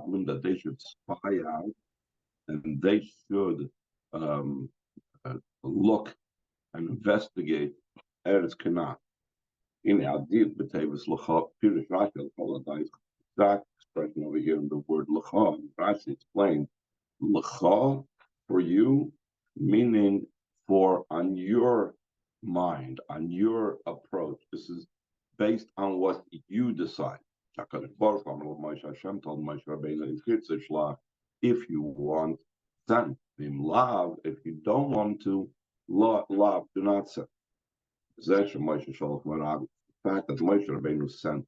Meraglim, that they should spy out and they should look and investigate Eretz Canaan. In Adib B'Tevis L'cha, Pirish Rashi Al-Kol exact expression over here in the word L'cha. Rashi explained L'cha for you, meaning for on your mind, on your approach. This is based on what you decide. HaKadosh Baruch Hu Moshe Hashem told Moshe Rabbeinu in Chitzah Shlach, if you want, send him lav. If you don't want to, lav, do not send. The fact that Moshe Rabbeinu sent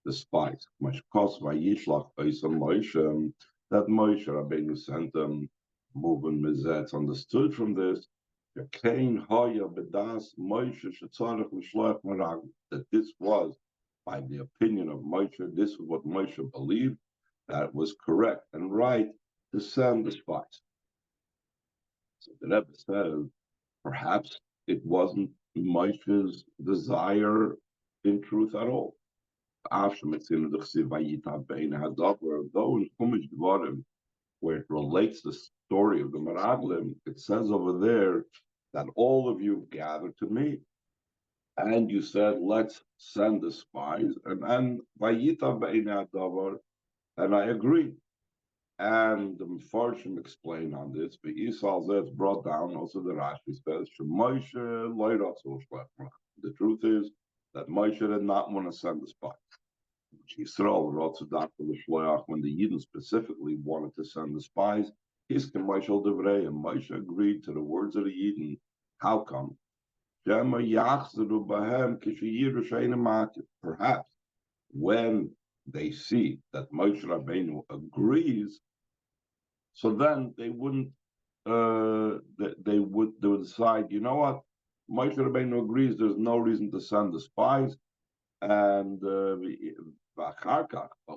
the spies, that Moshe Rabbeinu sent them, moving Mizet, understood from this that this was, by the opinion of Moshe, this is what Moshe believed, that it was correct and right to send the spies. So the Rebbe says, perhaps it wasn't Moshe's desire in truth at all. Though in Chumash Dvarim, where it relates the story of the Meraglim, it says over there that all of you gathered to me, and you said, let's send the spies, and Vayita Be'inei Hadavar, and I agreed. And the Mefarshim explain on this, but Yisrael Zeh brought down, also the Rashi says, the truth is that Moshe did not want to send the spies. Yisrael wrote to Dr. L'Shloach, when the Yidden specifically wanted to send the spies, Moshe agreed to the words of the Yidden. How come? Perhaps when they see that Moshe Rabbeinu agrees, so then they wouldn't. They would decide. You know what? Moshe Rabbeinu agrees. There's no reason to send the spies, and but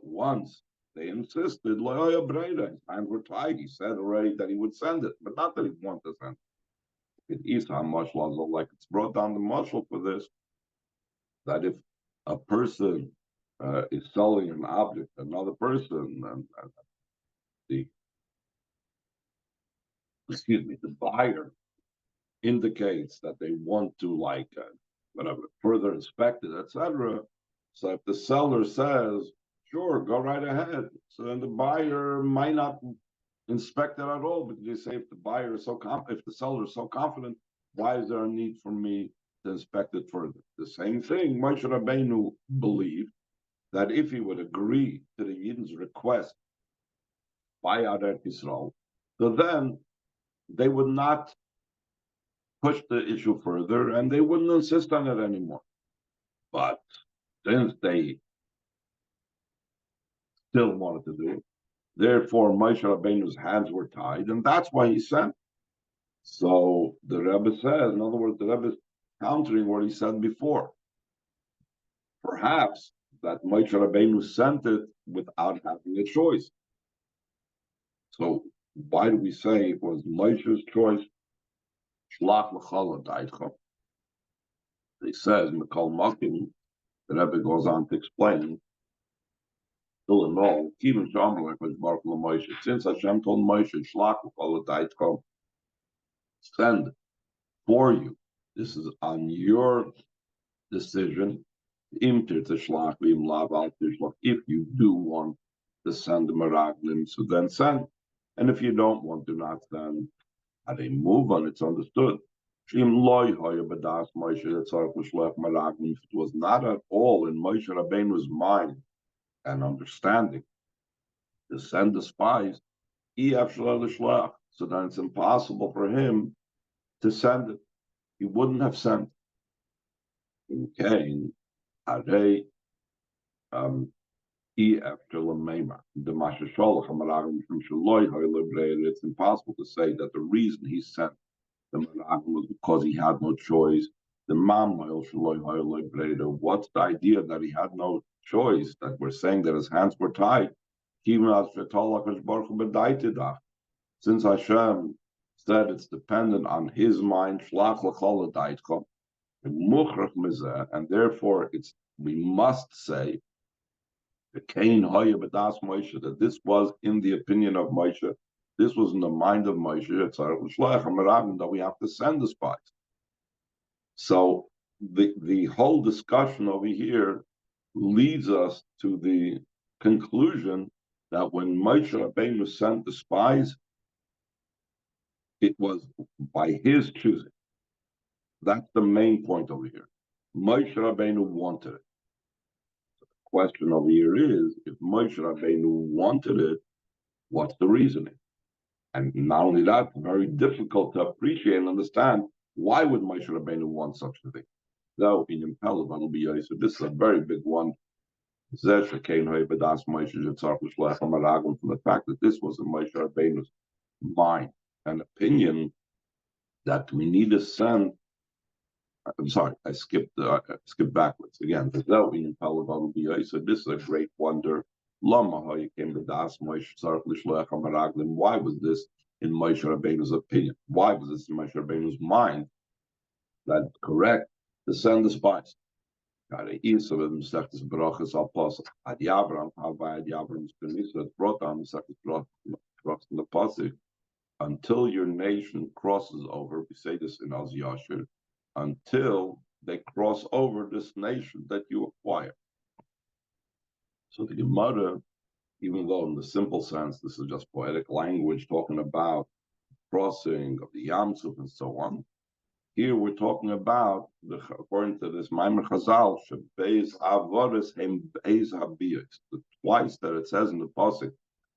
once they insisted, hands were tied. He said already that he would send it, but not that he wanted to send it. It is how much like it's brought down the muscle for this, that if a person is selling an object to another person, and the buyer indicates that they want to further inspect it, etc. So if the seller says, sure, go right ahead, so then the buyer might not inspect it at all, because they say if the buyer is if the seller is so confident, why is there a need for me to inspect it further? The same thing, Moshe Rabbeinu believed that if he would agree to the Yidden's request by Eretz Yisrael, so then they would not push the issue further and they wouldn't insist on it anymore. But since they still wanted to do it, therefore Moshe Rabbeinu's hands were tied, and that's why he sent. So the Rebbe says, in other words, the Rebbe is countering what he said before. Perhaps that Moshe Rabbeinu sent it without having a choice. So why do we say it was Moshe's choice? Shlach l'chala daitcha. He says, Mikol Makim, the Rebbe goes on to explain, still in all, even since Hashem told Moshe, Shlach l'chala daitcha, send for you. This is on your decision. If you do want to send the Meraglim, so then send. And if you don't want to not send, at a move on, it's understood. If it was not at all in Moshe Rabbeinu's mind and understanding to send the spies, so then it's impossible for him to send it. He wouldn't have sent. In Cain, it's impossible to say that the reason he sent the Meraglim was because he had no choice. What's the idea that he had no choice? That we're saying that his hands were tied. Since Hashem said it's dependent on his mind, and therefore we must say Cain Hoya B'das Moshe, that this was in the opinion of Moshe, this was in the mind of Moshe, that we have to send the spies. So the whole discussion over here leads us to the conclusion that when Moshe Rabbeinu sent the spies, it was by his choosing. That's the main point over here. Moshe Rabbeinu wanted it. The question over here is, if Moshe Rabbeinu wanted it, what's the reasoning? And not only that, very difficult to appreciate and understand why would Moshe Rabbeinu want such a thing. So in Impel, that'll be so this is a very big one. From the fact that this was in Moshe Rabbeinu's mind and opinion that we need to send. I'm sorry, I skipped backwards again. So this is a great wonder. Why was this in Moshe Rabbeinu's opinion? Why was this in Moshe Rabbeinu's mind? That's correct to send the spies. It's brought down the pasuk until your nation crosses over. We say this in Az Yashir, until they cross over this nation that you acquire. So the Gemara, even though in the simple sense this is just poetic language talking about crossing of the Yam Suf and so on, here we're talking about, according to this Maimer Chazal, Beis Avoris Hem Beis Habiyos. Twice that it says in the pasuk,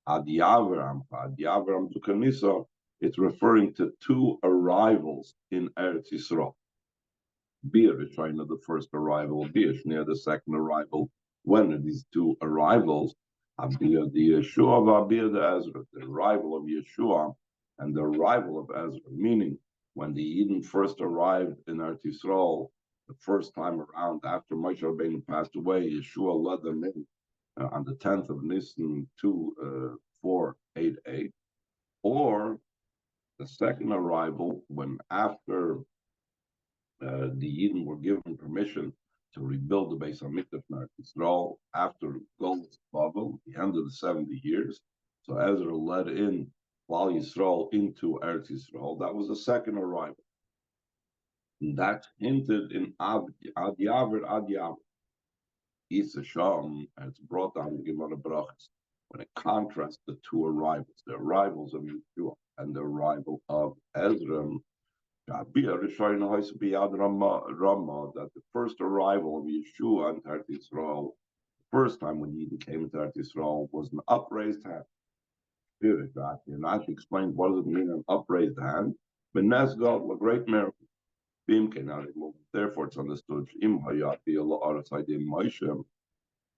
Ad Yavram to Kanisa, it's referring to two arrivals in Eretz Yisrael. Bir is trying to the first arrival, Bir near the second arrival. When are these two arrivals? Abiyah the Yeshua, Abiyah the Ezra, the arrival of Yeshua and the arrival of Ezra, meaning when the Eden first arrived in Eretz Yisrael, the first time around after Moshe Rabbeinu passed away, Yeshua led them in on the 10th of Nisan 2488, or the second arrival when after the Eden were given permission to rebuild the Beis Hamikdash in Eretz Yisrael after Golus Babel, the end of the 70 years. So Ezra led in Klal Yisrael into Eretz Yisrael. That was the second arrival. And that's hinted in Ad Yaver. Isa Sham, and it's brought down in Gemara Brachas, when it contrasts the two arrivals, the arrivals of Yeshua and the arrival of Ezra. That the first arrival of Yeshua into Eretz Yisrael, the first time when Eden came into Eretz Yisrael, was an upraised hand. And I should explain what does it mean an upraised hand. Benes God, a great miracle. Therefore, it's understood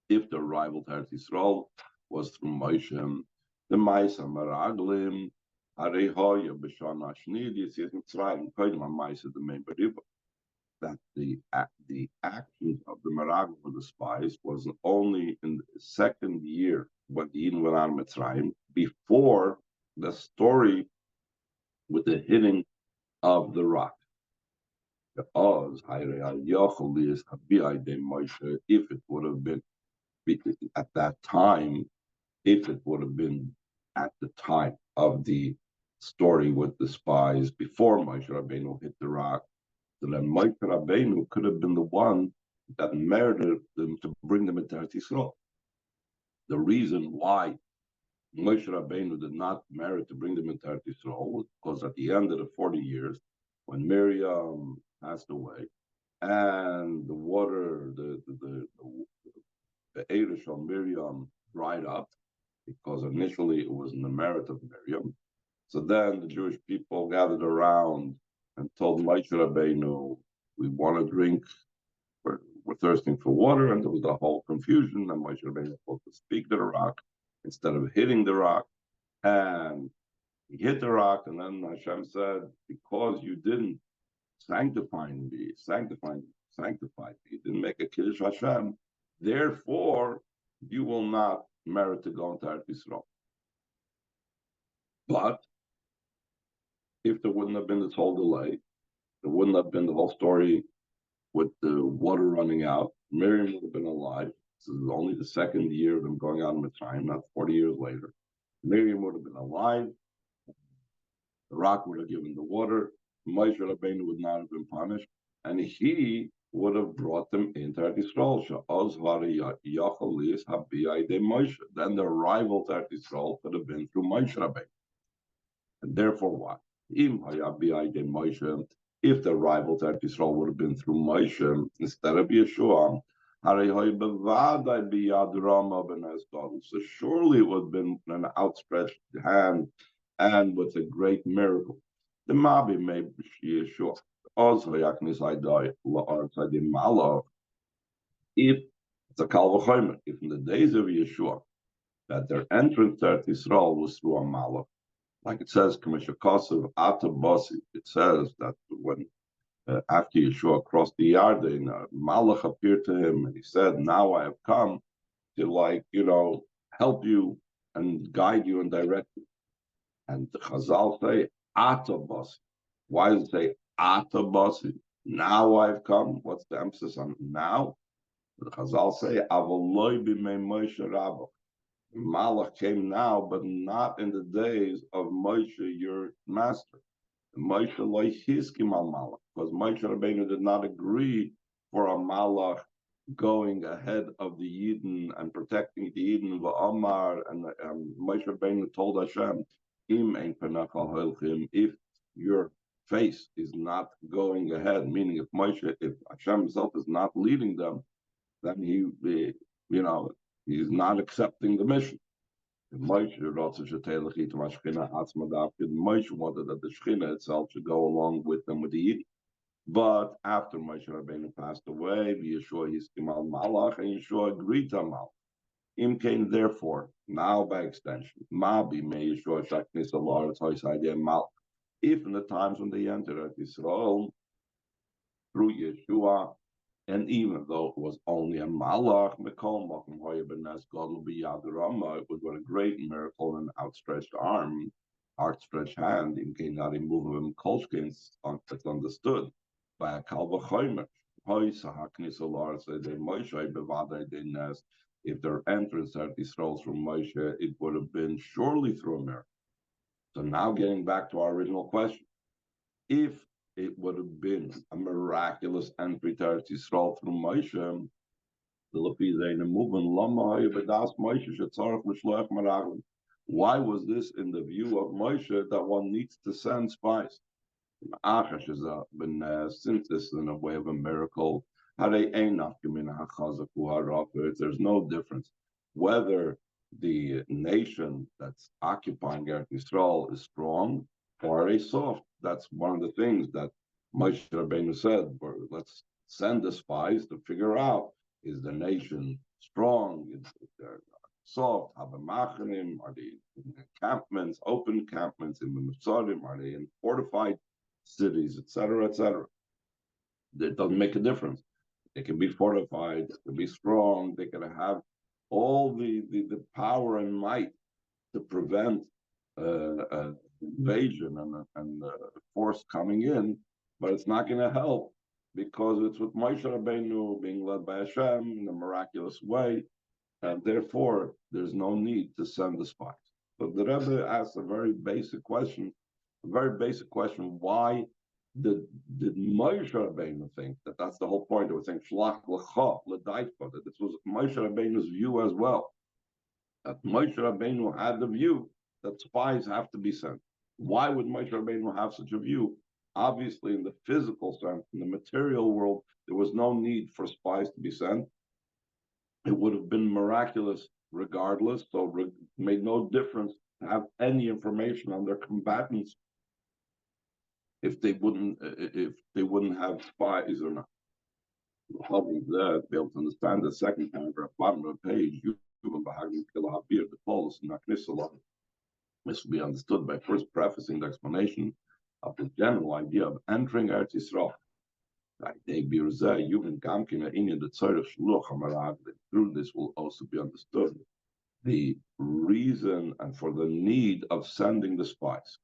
if the arrival to Eretz Yisrael was through Moshe, the Maisa Maraglim, Arehoya B'Shana Shnid, Yitzis Mitzrayim, Kodim HaMaisa, the main Beriba, that the actions of the Meraglim of the spies was only in the second year when the Eden went on Mitzrayim, before the story with the hitting of the rock. If it would have been at that time, if it would have been at the time of the story with the spies before Moshe Rabbeinu hit the rock, so then Moshe Rabbeinu could have been the one that merited them to bring them into Eretz Yisrael. The reason why Moshe Rabbeinu did not merit to bring them into Eretz Yisrael was because at the end of the 40 years, when Miriam passed away, and the water, the Eirish on Miriam dried up, because initially it was in the merit of Miriam. So then the Jewish people gathered around and told Moshe Rabbeinu, we want to drink, we're thirsting for water, and there was the whole confusion, and Moshe Rabbeinu was supposed to speak to the rock instead of hitting the rock, and he hit the rock, and then Hashem said, because you didn't sanctify me, you didn't make a Kiddush Hashem, therefore you will not merit to go into Eretz Yisrael. But if there wouldn't have been this whole delay, there wouldn't have been the whole story with the water running out, Miriam would have been alive, This is only the second year of them going out in Mitzrayim, not 40 years later. Miriam would have been alive. The rock would have given the water. Moshe Rabbeinu would not have been punished, and he would have brought them into Eretz Yisrael. Then the arrival to Eretz Yisrael could have been through Moshe Rabbeinu. And therefore, what? If the arrival to Eretz Yisrael would have been through Moshe instead of Yeshua, so surely it would have been an outstretched hand and with a great miracle. The Mabi may Yeshua. If it's a Kal V'chomer, if in the days of Yeshua that their entrance to Eretz Yisrael was through a Malach, like it says, it says that when after Yeshua crossed the Yarden, Malach appeared to him and he said, "Now I have come to help you and guide you and direct you." And the Chazal say Atabasi. Why does it say Atabasi? Now I've come. What's the emphasis on now? The Chazal say Avaloi b'mei Moshe Rabba. Malach came now, but not in the days of Moshe, your master. Moshe loy hiskim al Malach, because Moshe Rabbeinu did not agree for a Malach going ahead of the Yidden and protecting the Yidden. V'amar, and Moshe Rabbeinu told Hashem, Im ein penach ha'holchim, if your face is not going ahead, meaning if Hashem himself is not leading them, then he's not accepting the mission. Moshe wanted that the Shekhinah itself should go along with them with the Yidden. But after Moshe Rabbeinu passed away, Yeshua Hiskim al Malach, and Yeshua agreed to Malach. Im came therefore, now by extension, Mabi may Yeshua Shaknis Allah, it's Malach. If in the times when they entered at Israel through Yeshua, and even though it was only a Malach, it was what a great miracle and outstretched arm, outstretched hand, in Kenari movement Kolshkins, it's understood by a Kal V'chomer. If their entrance at Israel through Moshe, it would have been surely through a miracle. So now getting back to our original question, if it would have been a miraculous entry to Eretz Yisrael through Moshe, why was this in the view of Moshe that one needs to send spies? Since this is in a way of a miracle, there's no difference whether the nation that's occupying Eretz Yisrael is strong or are they soft. That's one of the things that Moshe Rabbeinu said, let's send the spies to figure out, is the nation strong? Is there soft? Are they in encampments, open encampments, in the Maamorim? Are they in fortified cities, etc., etc.? It doesn't make a difference. They can be fortified, they can be strong, they can have all the power and might to prevent invasion and force coming in, but it's not going to help because it's with Moshe Rabbeinu being led by Hashem in a miraculous way, and therefore there's no need to send the spies. So the Rebbe asks a very basic question, why did Moshe Rabbeinu think that that's the whole point? They were saying Shlach L'cha L'daitcha, that this was Moshe Rabbeinu's view as well. That Moshe Rabbeinu had the view that spies have to be sent. Why would Moshe Rabbeinu have such a view? Obviously, in the physical sense, in the material world, there was no need for spies to be sent. It would have been miraculous regardless, so it made no difference to have any information on their combatants if they wouldn't have spies or not. Helping that, be able to understand the second paragraph, bottom of the page, this will be understood by first prefacing the explanation of the general idea of entering Eretz Yisrael. Through this will also be understood the reason and for the need of sending the spies.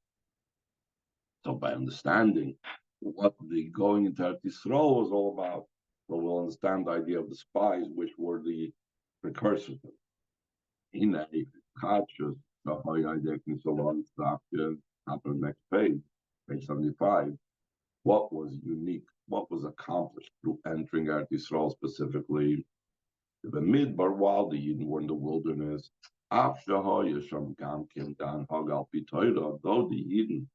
So by understanding what the going into Eretz Yisrael was all about, we'll understand the idea of the spies, which were the precursor to it. In a conscious, the high idea so long stop top of the next page 75. What was unique? What was accomplished through entering Eretz Yisrael specifically? The Midbar, while the Yidden were in the wilderness, though the Yidden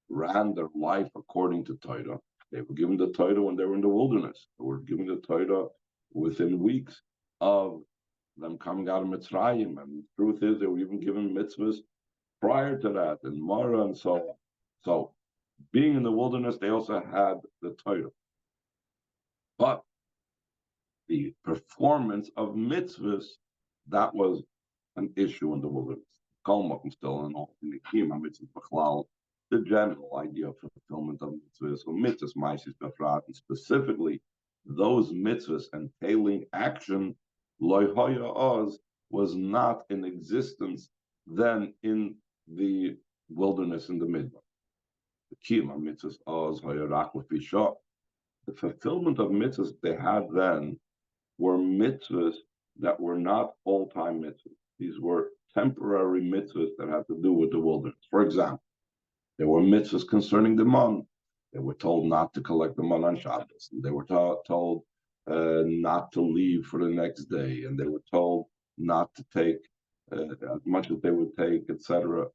ran their life according to Torah, they were given the Torah when they were in the wilderness. They were given the Torah within weeks of them coming out of Mitzrayim. And the truth is, they were even given mitzvahs prior to that, and Mara and so on. So, being in the wilderness, they also had the Torah. But the performance of mitzvahs, that was an issue in the wilderness. Kalmak still in all in the Kima mitzvahs b'chlal, the general idea of fulfillment of mitzvahs, or mitzvahs ma'asis b'frat, and specifically those mitzvahs entailing action, loy hoya oz, was not in existence then in the wilderness in the Midbar. The Kima mitzvahs oz hoya rak l'fisha. The fulfillment of mitzvahs they had then were mitzvahs that were not all-time mitzvahs. These were temporary mitzvahs that had to do with the wilderness. For example, there were mitzvahs concerning the man. They were told not to collect the man on Shabbos. And they were told not to leave for the next day. And they were told not to take as much as they would take, etc.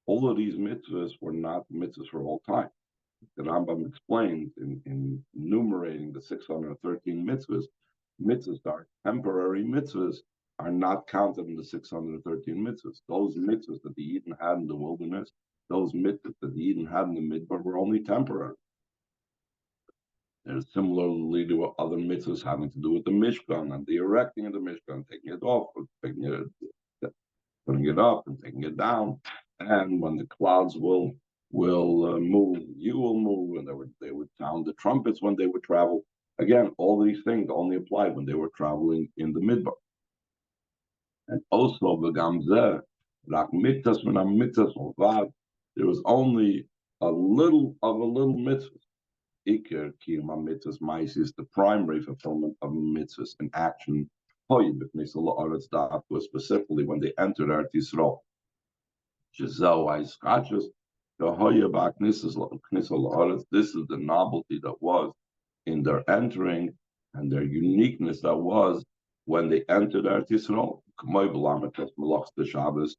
All of these mitzvahs were not mitzvahs for all time. The Rambam explains in enumerating the 613 mitzvahs, mitzvahs that are temporary mitzvahs are not counted in the 613 mitzvahs. Those mitzvahs that the Eden had in the wilderness, those mitzvahs that the Eden had in the Midbar were only temporary. And similarly to other mitzvahs having to do with the Mishkan and the erecting of the Mishkan, taking it off, putting it up and taking it down. And when the clouds will move, you will move, and they would sound the trumpets when they would travel. Again, all these things only applied when they were traveling in the Midbar. And also the Gamzeh, there was only a little mitzvah. Iker kiyuma mitzvahs ma'asis, the primary fulfillment of mitzvahs in action. Specifically when they entered Eretz Yisrael. This is the novelty that was in their entering and their uniqueness that was when they entered Eretz Yisrael.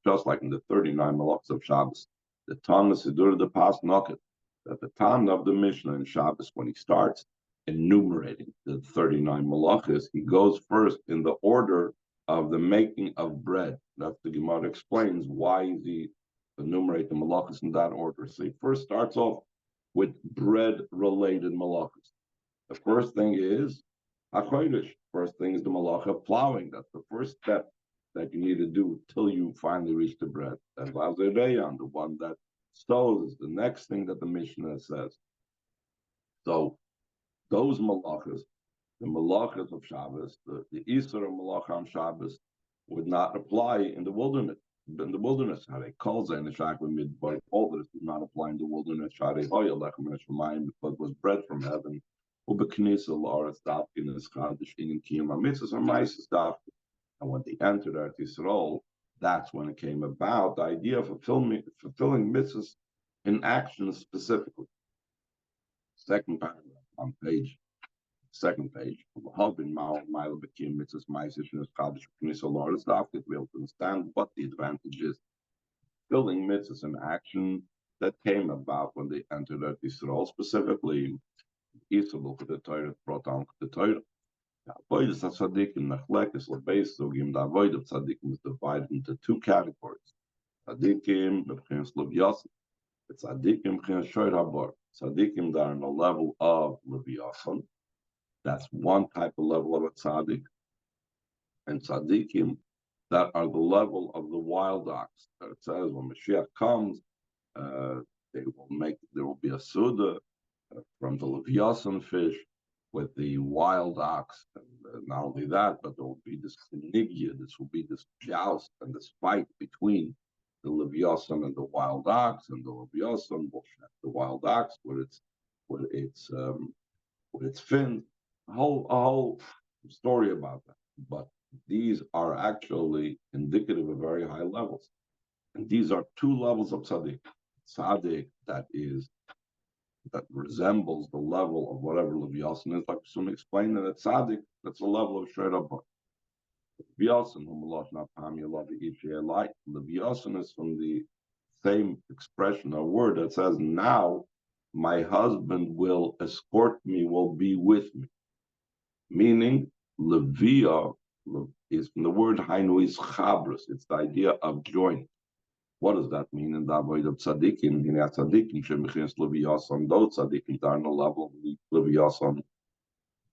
Just like in the 39 malachs of Shabbos, the Tana Sidur the Pas Noket, that the Tana of the Mishnah in Shabbos, when he starts enumerating the 39 malachas, he goes first in the order of the making of bread. That's the Gemara explains why he enumerate the malachas in that order. So he first starts off with bread-related malachas. The first thing is HaKodesh. First thing is the malacha of plowing. That's the first step that you need to do till you finally reach the bread. That's Lazareyan, the one that sows, is the next thing that the Mishnah says. So those malachas, the malachas of Shabbos, the Isra malacha on Shabbos, would not apply in the wilderness. In the wilderness, how they call in the Shakla Midbar, all this does not apply in the wilderness. Because it was bread from heaven. And when they entered Eretz Yisrael, that's when it came about, the idea of fulfilling mitzvahs in action specifically. Second paragraph on second page. To be able to understand what the advantage is. Fulfilling mitzvahs in action that came about when they entered Eretz Yisrael, specifically Isabel for the Torah, brought down the Torah. Avoidance of tzaddikim nechlekes lebeis sugim. The avoid of tzaddikim is divided into two categories: tzaddikim b'chein leviyasim, tzaddikim b'chein shoyr habor. Tzaddikim that are on the level of leviyasim. That's one type of level of a tzaddik, and tzaddikim that are the level of the wild ox. That it says when Mashiach comes, there will be a suda from the leviyasim fish with the wild ox. And not only that, but there will be this kinigya, this will be this joust and this fight between the leviyasim and the wild ox, and the leviyasim will shed the wild ox with its fins. A whole story about that. But These are actually indicative of very high levels. And these are two levels of tzaddik. Tzaddik that resembles the level of whatever Leviathan is, like some explained that tzaddik, that's a level of straight up. Leviathan, whom Allah not Pamela light. Leviathan is from the same expression, a word that says, now my husband will escort me, will be with me. Meaning, Levia is from the word Hainu is Chabras. It's the idea of joining. What does that mean in the avoid of tzaddikim? In tzaddikim, shemichins leviyasan, those tzaddikim are on the level of leviyasan.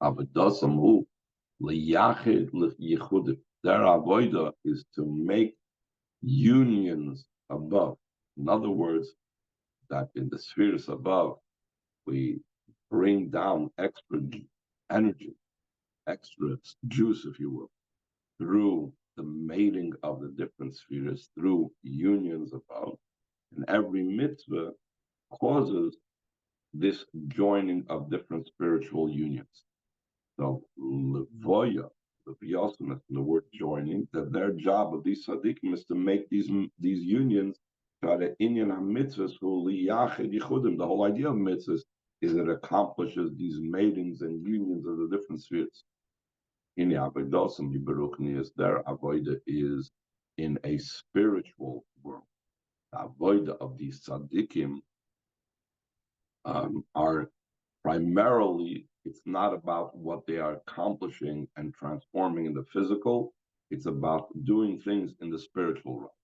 Avodasam hu liyachid liyichudim. Their avoida is to make unions above. In other words, that in the spheres above, we bring down extra energy, extra juice, if you will, through the mating of the different spheres, through unions above. And every mitzvah causes this joining of different spiritual unions. So, levoya, the word joining, that their job of these tzaddikim is to make these unions. The whole idea of mitzvahs is it accomplishes these matings and unions of the different spheres. In the avodah, their avodah is in a spiritual world. The avodah of these tzaddikim are primarily, it's not about what they are accomplishing and transforming in the physical, it's about doing things in the spiritual realm.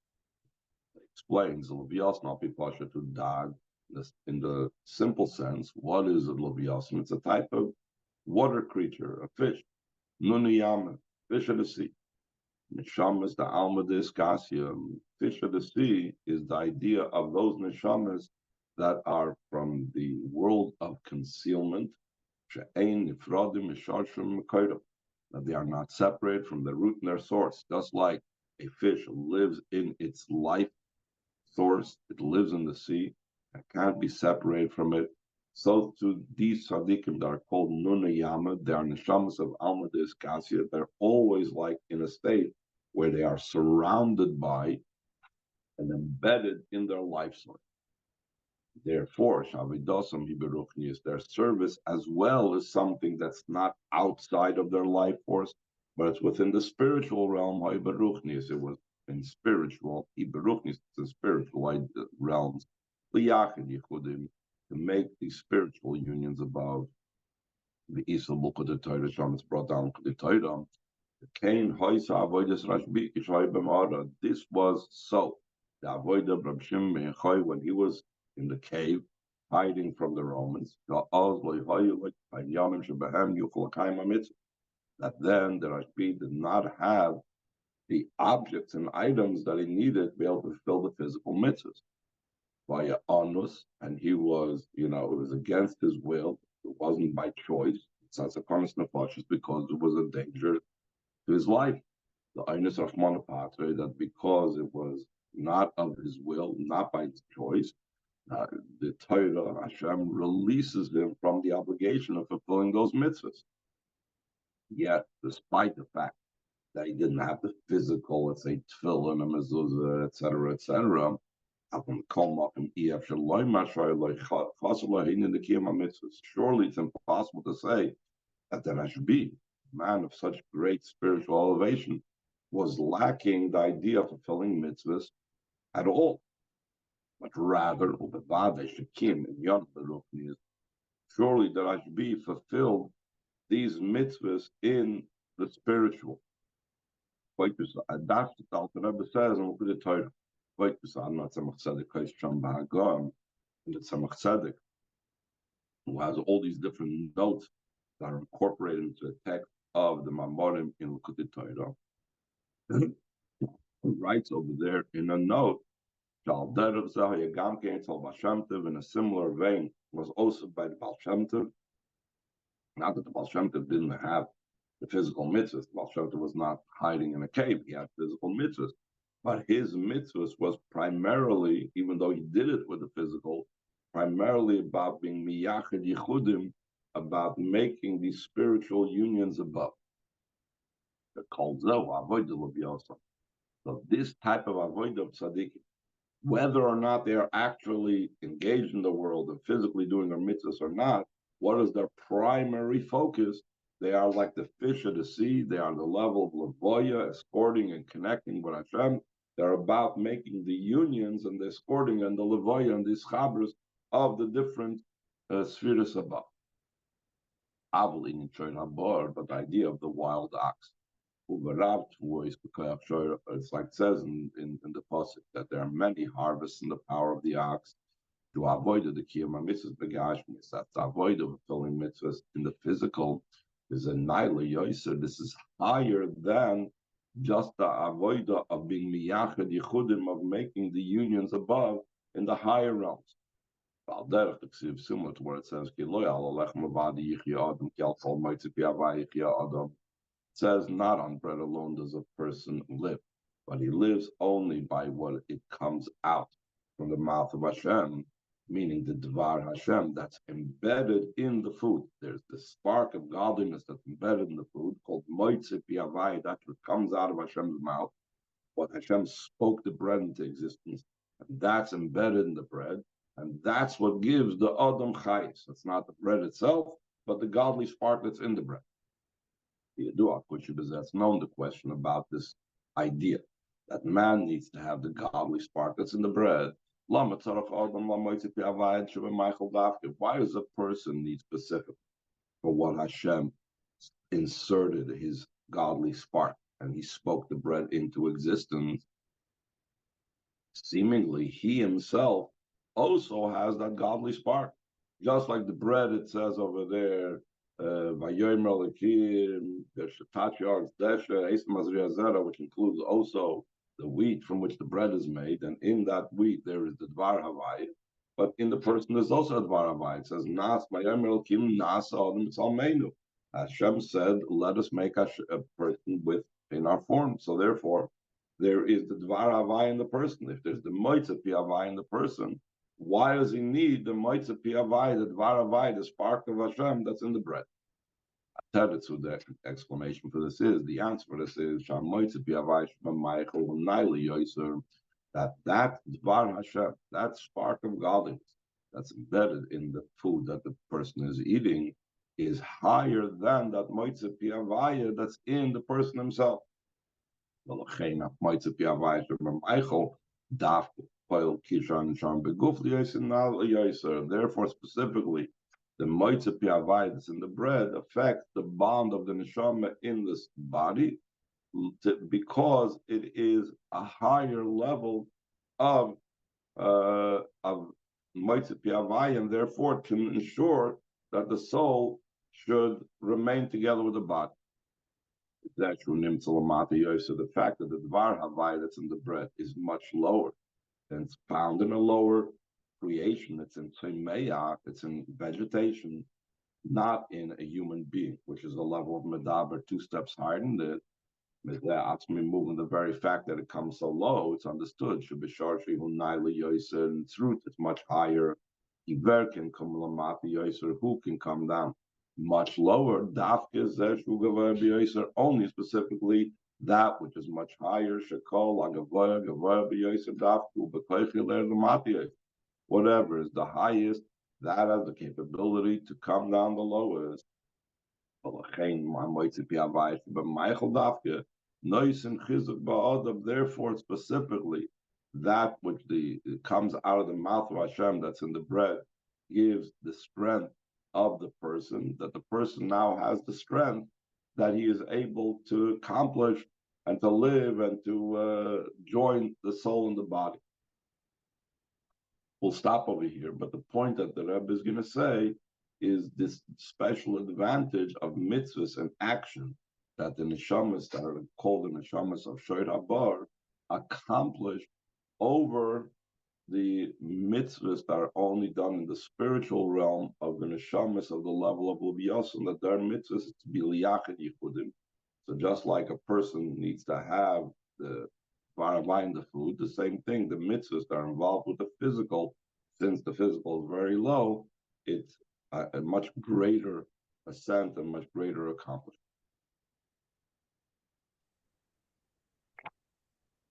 It explains, Pasha to Dag, in the simple sense, what is a Leviathan? It's a type of water creature, a fish, Nuniyama, fish of the sea. Neshamas, the Alma de Iskasia, fish of the sea, is the idea of those neshamas that are from the world of concealment, that they are not separate from their root and their source. Just like a fish lives in its life source, it lives in the sea, and can't be separated from it. So to these tzaddikim that are called Nunayama, they are neshamas of Alma de Iskasia. They're always like in a state where they are surrounded by and embedded in their life source. Therefore, Shavidosam Hiberuchni is their service as well as something that's not outside of their life force, but it's within the spiritual realm. Hiberuchni, it was in spiritual, Hiberuchni, the spiritual realms, to make these spiritual unions above the Isa Buka de Torah, Shamas brought down to the Torah. This was so. The avodah of Reb Shimon ben Yochai when he was in the cave, hiding from the Romans. That then the Rashbi did not have the objects and items that he needed to be able to fulfill the physical mitzvahs. Via onus, and he was, it was against his will. It wasn't by choice. It's as a nefashis because it was a danger to his life. The onus of Patre, that because it was not of his will, not by his choice, the Torah Hashem releases him from the obligation of fulfilling those mitzvahs. Yet, despite the fact that he didn't have the physical, let's say, tefillin, a mezuzah, etc., surely it's impossible to say that the Rashbi, man of such great spiritual elevation, was lacking the idea of fulfilling mitzvahs at all. But rather, surely the Rashbi fulfilled these mitzvahs in the spiritual. And that's what the Alter Rebbe says, and we'll put it Torah. I'm not Tzemach Tzedek, and the Tzemach Tzedek, who has all these different notes that are incorporated into the text of the Maamorim in Likutei Torah. He writes over there in a note, in a similar vein, was also by the Baal Shem Tov. Not that the Baal Shem Tov didn't have the physical mitzvahs. The Baal Shem Tov was not hiding in a cave. He had physical mitzvahs. But his mitzvahs was primarily, even though he did it with the physical, primarily about being miyachid yichudim, about making these spiritual unions above. called avoid the. So this type of avoid of tzaddik, whether or not they are actually engaged in the world and physically doing their mitzvahs or not, what is their primary focus? They are like the fish of the sea. They are on the level of lavoya, escorting and connecting with Hashem. They're about making the unions and the escorting and the lavoya and the chabras of the different spheres above. Avalin in but the idea of the wild ox. It's like it says in the Pasuk that there are many harvests in the power of the ox to avoid the kiyama mitzvahs begashmis. That's to avoid of fulfilling mitzvahs in the physical is a naila yoiser. This is higher than just the avoid of being miyachad yichudim, of making the unions above in the higher realms. Similar to where it says, says not on bread alone does a person live, but he lives only by what it comes out from the mouth of Hashem, meaning the Dvar Hashem that's embedded in the food. There's the spark of godliness that's embedded in the food called Moitze Piavai, that's what comes out of Hashem's mouth, what Hashem spoke the bread into existence, and that's embedded in the bread, and that's what gives the Adam Chayis. It's not the bread itself, but the godly spark that's in the bread. That's known the question about this idea that man needs to have the godly spark that's in the bread. Why does a person need specific for what Hashem inserted his godly spark and he spoke the bread into existence? Seemingly, he himself also has that godly spark. Just like the bread, it says over there, which includes also the wheat from which the bread is made, and in that wheat there is the Dvar Havai. But in the person there's also a Dvar Havai. It says, Nas Nas Adam Hashem said, let us make a person in our form. So therefore, there is the Dvar Havai in the person. If there's the Moitze Pi Havai in the person, why does he need the Moitze Pi Havai, the Dvar Havai, the spark of Hashem that's in the bread? So the explanation for this is, the answer for this is, that Dvar Hashem, that spark of godliness that's embedded in the food that the person is eating, is higher than that Moitze Pi Havai that's in the person himself. Therefore, specifically, the Moitze Pi Havai that's in the bread affects the bond of the neshama in this body, because it is a higher level of Moitze Pi Havai, and therefore can ensure that the soul should remain together with the body. So the fact that the Dvar Havai that's in the bread is much lower, and it's found in a lower creation, it's in Tzimeach, it's in vegetation, not in a human being, which is a level of Medaber 2 steps higher than this. Moving the very fact that it comes so low, it's understood. In truth, it's much higher. Who can come down much lower? Only specifically that which is much higher. Whatever is the highest, that has the capability to come down the lowest. Therefore, specifically, that which comes out of the mouth of Hashem that's in the bread gives the strength of the person, that the person now has the strength that he is able to accomplish and to live and to join the soul and the body. We'll stop over here, but the point that the Rebbe is going to say is this special advantage of mitzvahs and action that the neshamas that are called the neshamas of Shoyt Habar accomplish over the mitzvahs that are only done in the spiritual realm of the neshamas of the level of Lubiyos, and that their mitzvahs is to be liyachid yichudim. So just like a person needs to have the varavai in the food, the same thing, the mitzvahs that are involved with the physical, since the physical is very low, it's a much greater ascent and much greater accomplishment.